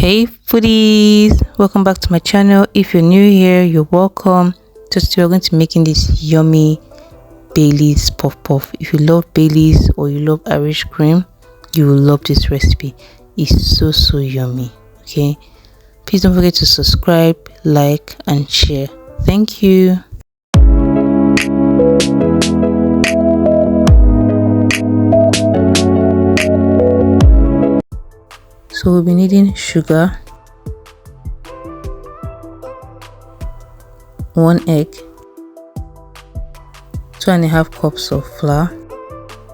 Hey foodies, welcome back to my channel. If you're new here, you're welcome. Today we're going to be making this yummy Bailey's puff puff. If you love Bailey's or you love Irish cream, you will love this recipe. It's so yummy. Okay, please don't forget to subscribe, like and share. Thank you. So we'll be needing sugar, 1 egg, 2.5 cups of flour,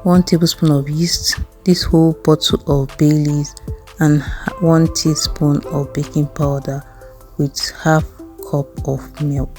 1 tablespoon of yeast, this whole bottle of Bailey's, and 1 teaspoon of baking powder with half cup of milk.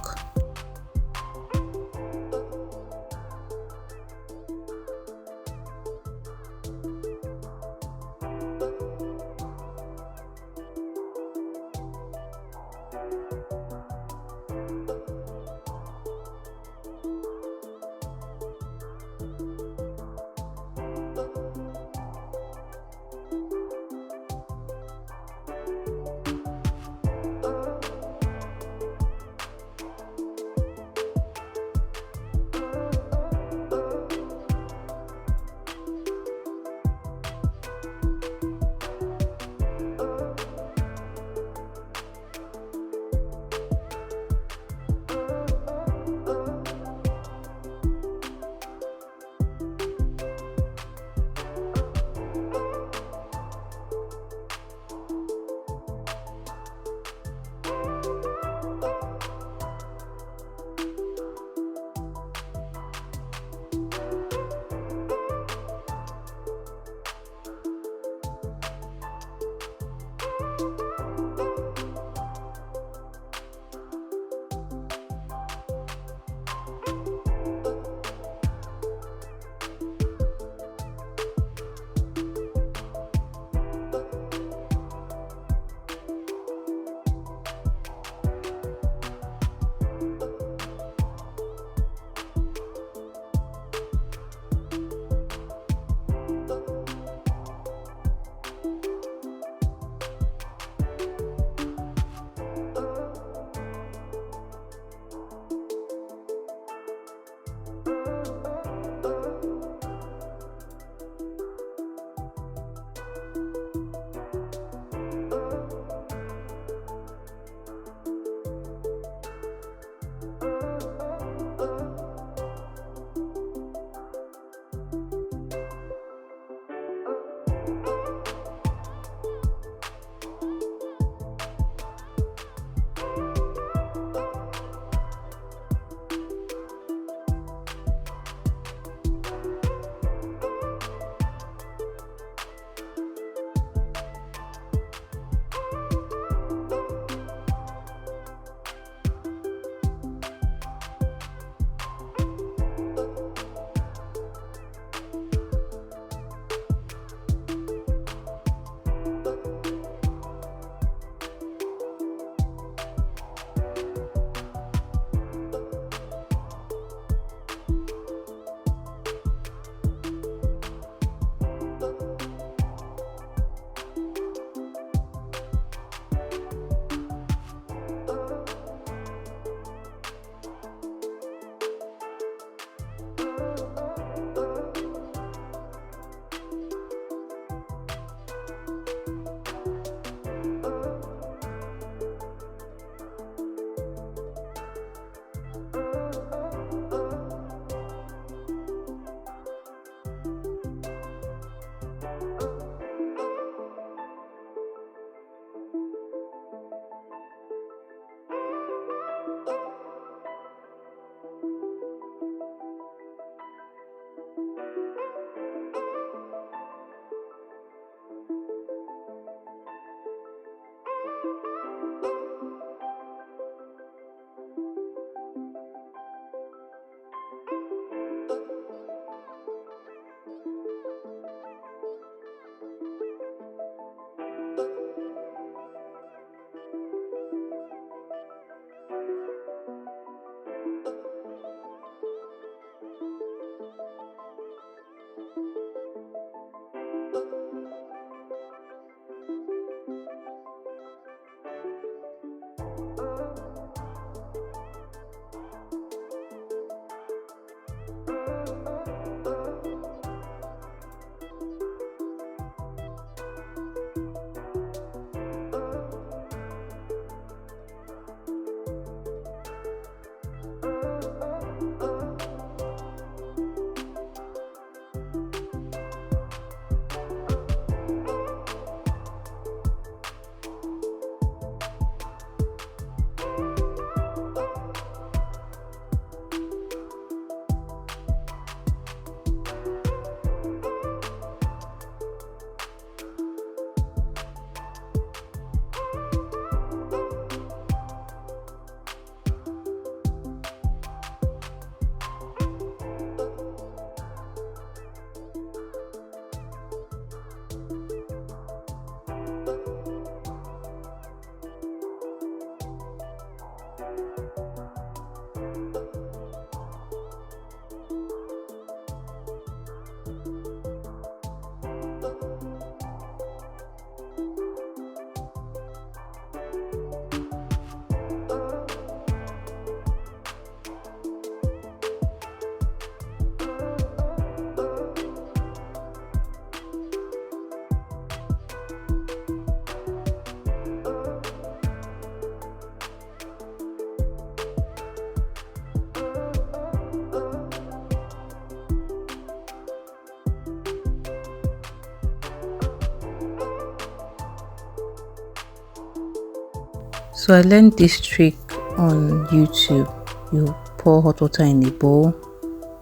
So I learned this trick on YouTube. You pour hot water in a bowl,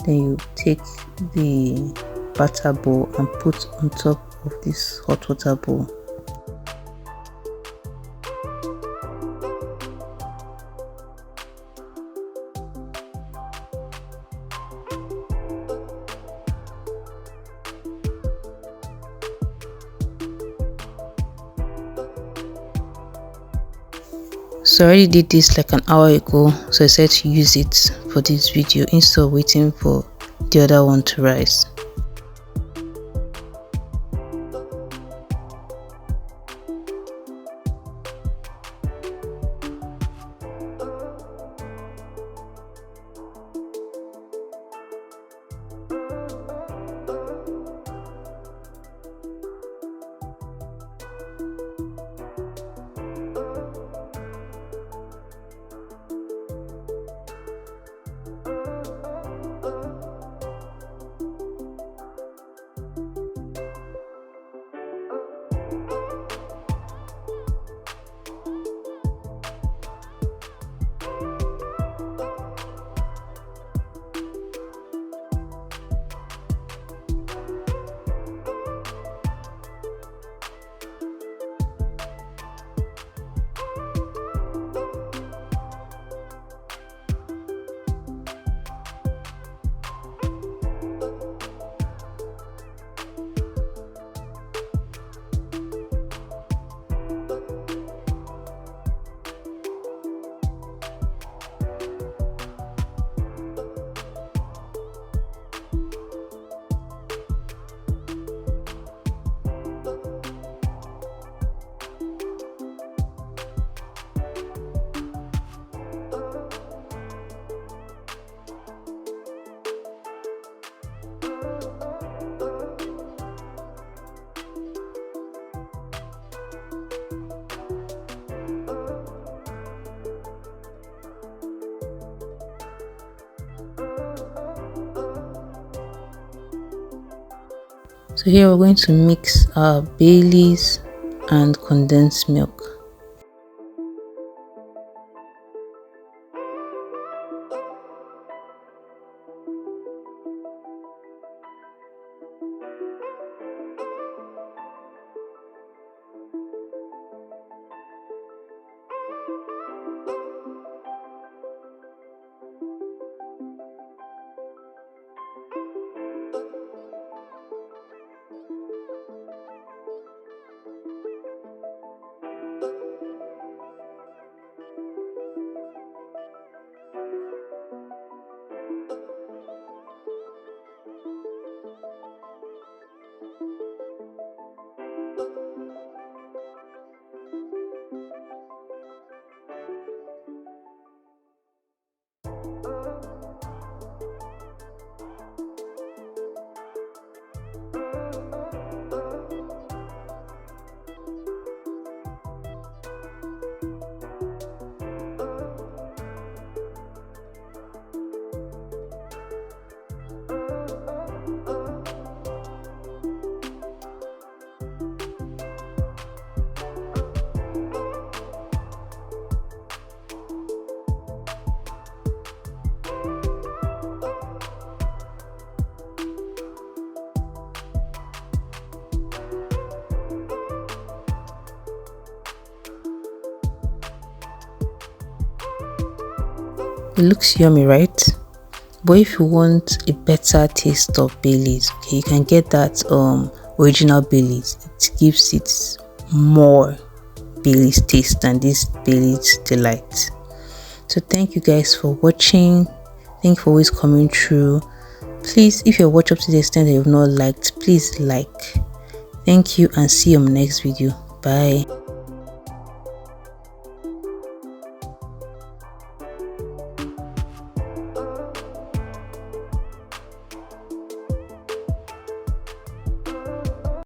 then you take the batter bowl and put on top of this hot water bowl. So I already did this like an hour ago, so I said to use it for this video instead of waiting for the other one to rise. So here we're going to mix our Baileys and condensed milk. It looks yummy, right? But if you want a better taste of Baileys, okay, you can get that original Baileys. It gives it more Baileys taste than this Baileys delight. So thank you guys for watching. Thank you for always coming through. Please, if you're watching up to the extent that you've not liked, please like. Thank you and see you on my next video. Bye.